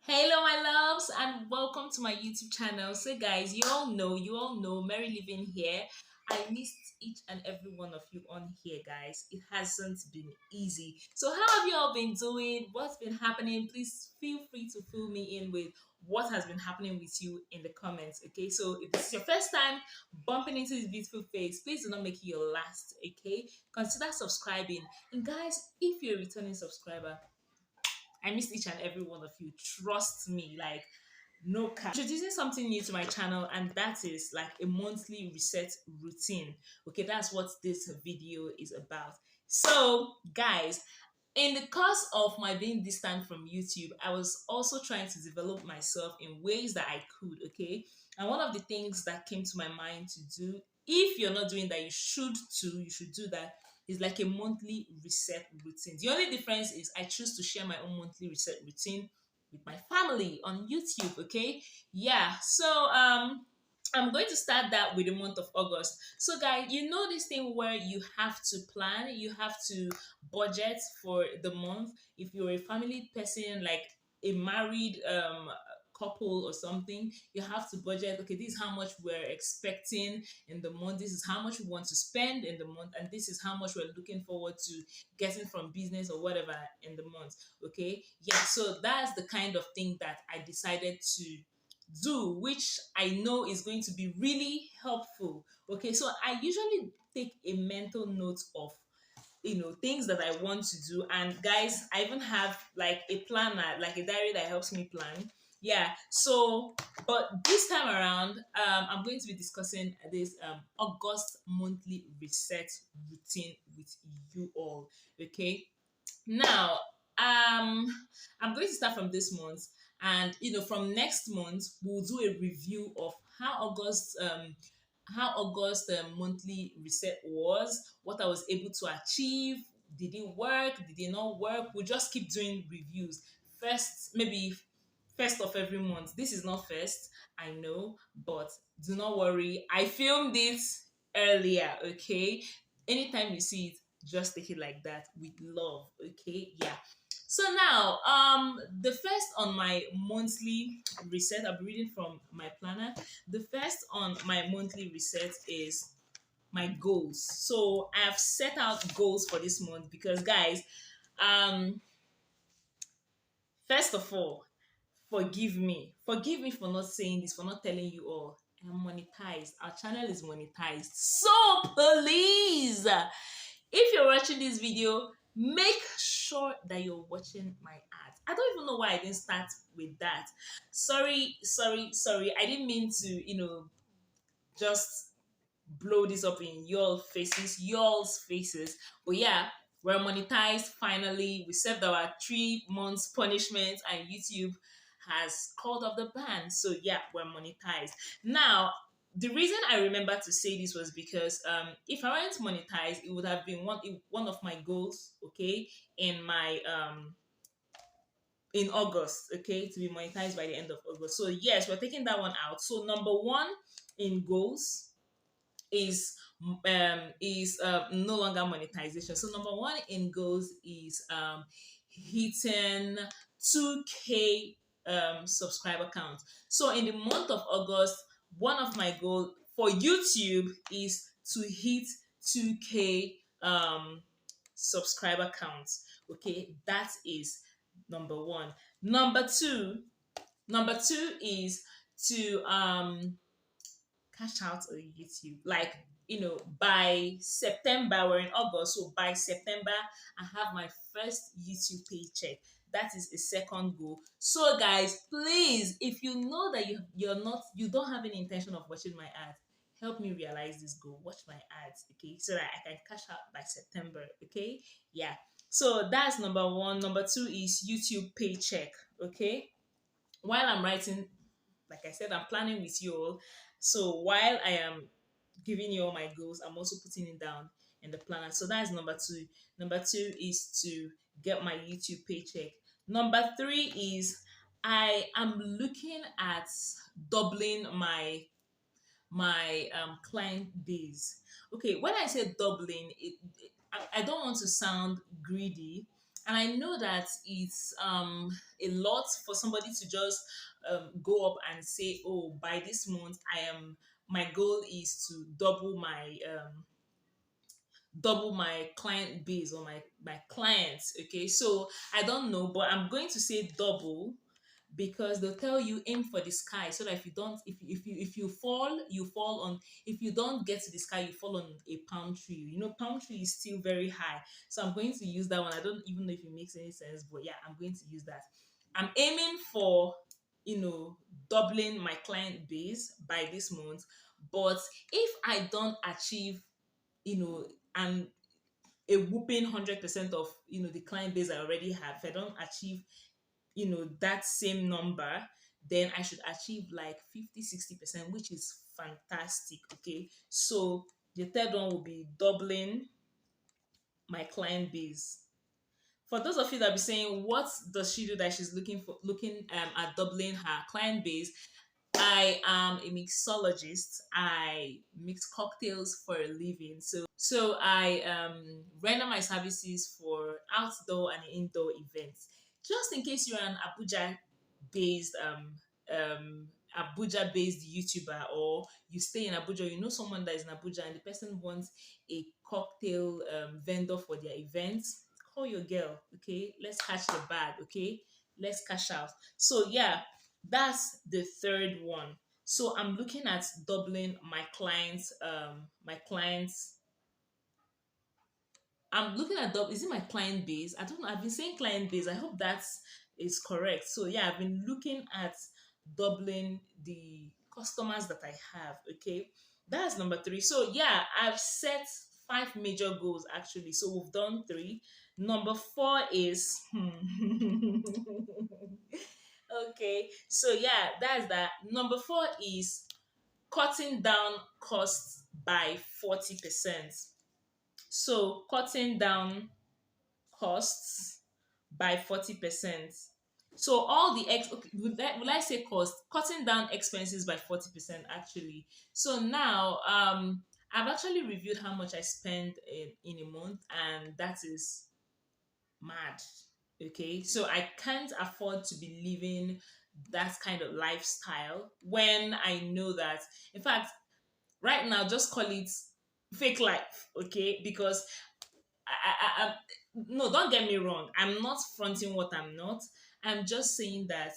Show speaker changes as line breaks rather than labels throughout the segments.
Hello, my loves, and welcome to my YouTube channel. So, guys, you all know, Mary living here. I missed each and every one of you on here, guys. It hasn't been easy. So, how have you all been doing? What's been happening? Please feel free to fill me in with what has been happening with you in the comments. Okay, so if this is your first time bumping into this beautiful face, please do not make it your last. Okay, consider subscribing. And guys, if you're a returning subscriber, I missed each and every one of you. Trust me, like no cap. Introducing something new to my channel, and that is like a monthly reset routine. Okay, that's what this video is about. So, guys, in the course of my being distant from YouTube, I was also trying to develop myself in ways that I could. Okay, and one of the things that came to my mind to do, if you're not doing that, you should do that, is like a monthly reset routine. The only difference is I choose to share my own monthly reset routine with my family on YouTube. Okay, yeah. So I'm going to start that with the month of August. So, guys, you know this thing where you have to plan, you have to budget for the month. If you're a family person, like a married couple or something, you have to budget. Okay, this is how much we're expecting in the month. This is how much we want to spend in the month, and this is how much we're looking forward to getting from business or whatever in the month. Okay, yeah. So that's the kind of thing that I decided to do, which I know is going to be really helpful. Okay, so I usually take a mental note of things that I want to do. And guys, I even have like a planner, like a diary that helps me plan. Yeah. So, but this time around, I'm going to be discussing this August monthly reset routine with you all. Okay. Now, I'm going to start from this month, and from next month we'll do a review of how August monthly reset was, what I was able to achieve. Did it work? Did it not work? We'll just keep doing reviews. First, maybe first of every month. This is not first, I know, but do not worry. I filmed it earlier, okay? Anytime you see it, just take it like that with love, okay? Yeah. So now, the first on my monthly reset, I'll be reading from my planner. The first on my monthly reset is my goals. So I have set out goals for this month because, guys, um, first of all, forgive me for not saying this, for not telling you all. I'm monetized. Our channel is monetized. So please, if you're watching this video, make sure that you're watching my ads. I don't even know why I didn't start with that. Sorry. I didn't mean to, just blow this up in y'all's faces. But yeah, we're monetized finally. We served our 3 months punishment, and YouTube has called off the ban. So yeah, we're monetized. Now, the reason I remember to say this was because if I weren't monetized, it would have been one of my goals, okay, in my in August, okay, to be monetized by the end of August. So yes, we're taking that one out. So number one in goals is no longer monetization. So number one in goals is hitting 2K subscriber count. So in the month of August, one of my goals for YouTube is to hit 2K subscriber count. Okay, that is number one. Number two is to cash out on YouTube. Like, by September, we're in August, so by September, I have my first YouTube paycheck. That is a second goal. So, guys, please, if you know that you don't have any intention of watching my ads, help me realize this goal. Watch my ads, okay, so that I can cash out by September, okay? Yeah. So that's number one. Number two is YouTube paycheck, okay? While I'm writing, like I said, I'm planning with you all. So while I am giving you all my goals, I'm also putting it down in the planner. So that is number two. Number two is to get my YouTube paycheck. Number three is I am looking at doubling my client base. Okay, when I say doubling, I don't want to sound greedy. And I know that it's a lot for somebody to just go up and say, oh, by this month I am, my goal is to double my client base or my clients. Okay, so I don't know, but I'm going to say double, because they'll tell you aim for the sky, so that if you don't, if you fall, you fall on, if you don't get to the sky, you fall on a palm tree. You know, palm tree is still very high. So I'm going to use that one. I don't even know if it makes any sense, but yeah, I'm going to use that. I'm aiming for, doubling my client base by this month. But if I don't achieve, and a whooping 100% of the client base I already have, if I don't achieve that same number, then I should achieve like 50-60%, which is fantastic. Okay, so the third one will be doubling my client base. For those of you that be saying, what does she do that she's looking at doubling her client base? I am a mixologist. I mix cocktails for a living. So I render my services for outdoor and indoor events. Just in case you're an based Abuja based YouTuber, or you stay in Abuja, you know someone that is in Abuja and the person wants a cocktail vendor for their events, call your girl, okay? Let's catch the bag, okay? Let's cash out. So yeah, that's the third one. So I'm looking at doubling my clients. I'm looking at is it my client base? I don't know. I've been saying client base. I hope that is correct. So yeah, I've been looking at doubling the customers that I have. Okay, that's number three. So yeah, I've set five major goals actually. So we've done three. Number four is okay. So yeah, that's that. Number four is cutting down costs by 40%. So cutting down costs by 40%. So all the okay, will I say cost? Cutting down expenses by 40% actually. So now I've actually reviewed how much I spend in a month, and that is mad. Okay, so I can't afford to be living that kind of lifestyle when I know that, in fact, right now, just call it fake life. Okay, because no, don't get me wrong. I'm not fronting what I'm not. I'm just saying that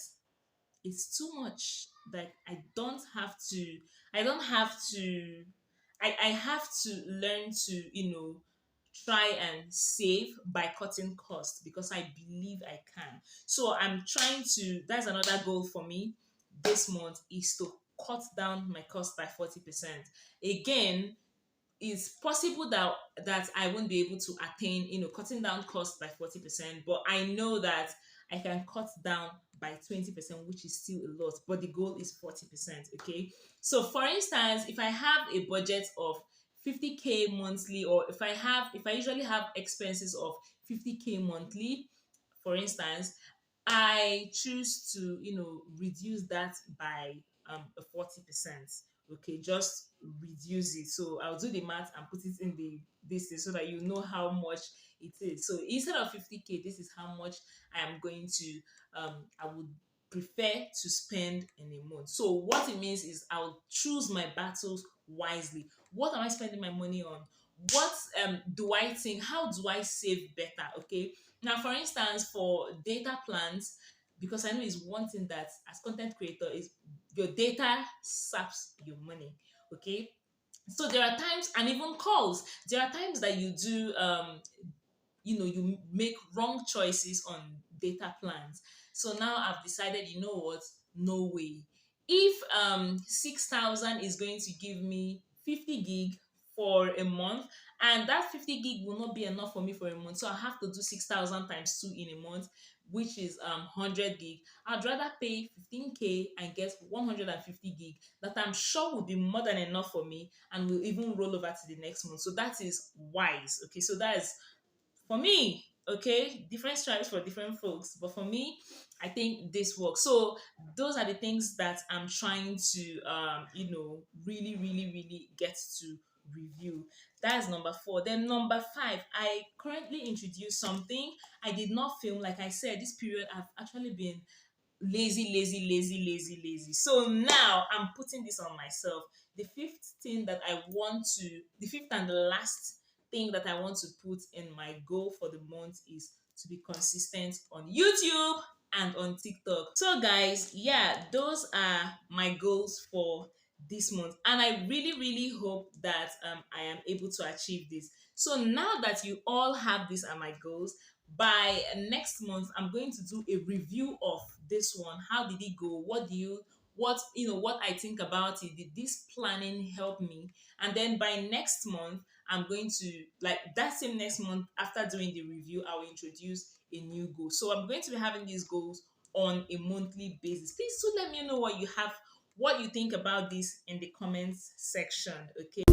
it's too much. Like I don't have to, I have to learn to, try and save by cutting costs, because I believe I can. So I'm trying to, that's another goal for me this month, is to cut down my cost by 40%. Again, it's possible that I won't be able to attain, cutting down costs by 40%, but I know that I can cut down by 20%, which is still a lot, but the goal is 40%. Okay. So for instance, if I have a budget of 50K monthly, or if I usually have expenses of 50K monthly, for instance, I choose to, reduce that by a 40%. Okay, just reduce it. So I'll do the math and put it in the this thing, so that you know how much it is. So instead of 50K, this is how much I am going to I would prefer to spend in a month. So what it means is I'll choose my battles wisely. What am I spending my money on? What do I think? How do I save better? Okay. Now, for instance, for data plans, because I know it's one thing that as content creator is your data saps your money. Okay. So there are times, and even calls, there are times that you do you make wrong choices on data plans. So now I've decided, you know what, no way. If 6,000 is going to give me 50 gig for a month, and that 50 gig will not be enough for me for a month, so I have to do 6,000 times 2 in a month, which is 100 gig. I'd rather pay 15K and get 150 gig that I'm sure will be more than enough for me, and will even roll over to the next month. So that is wise. Okay, so that is for me. Okay, different stripes for different folks, but for me, I think this works. So those are the things that I'm trying to really, really, really get to review. That's number four. Then number five, I currently introduced something I did not film. Like I said, this period I've actually been lazy. So now I'm putting this on myself. The fifth and the last thing that I want to put in my goal for the month is to be consistent on YouTube and on TikTok. So, guys, yeah, those are my goals for this month, and I really hope that I am able to achieve this. So now that you all have these are my goals, by next month I'm going to do a review of this one. How did it go? What I think about it. Did this planning help me? And then by next month, I'm going to, like that same next month, after doing the review, I will introduce a new goal. So I'm going to be having these goals on a monthly basis. Please do let me know what you think about this in the comments section. Okay.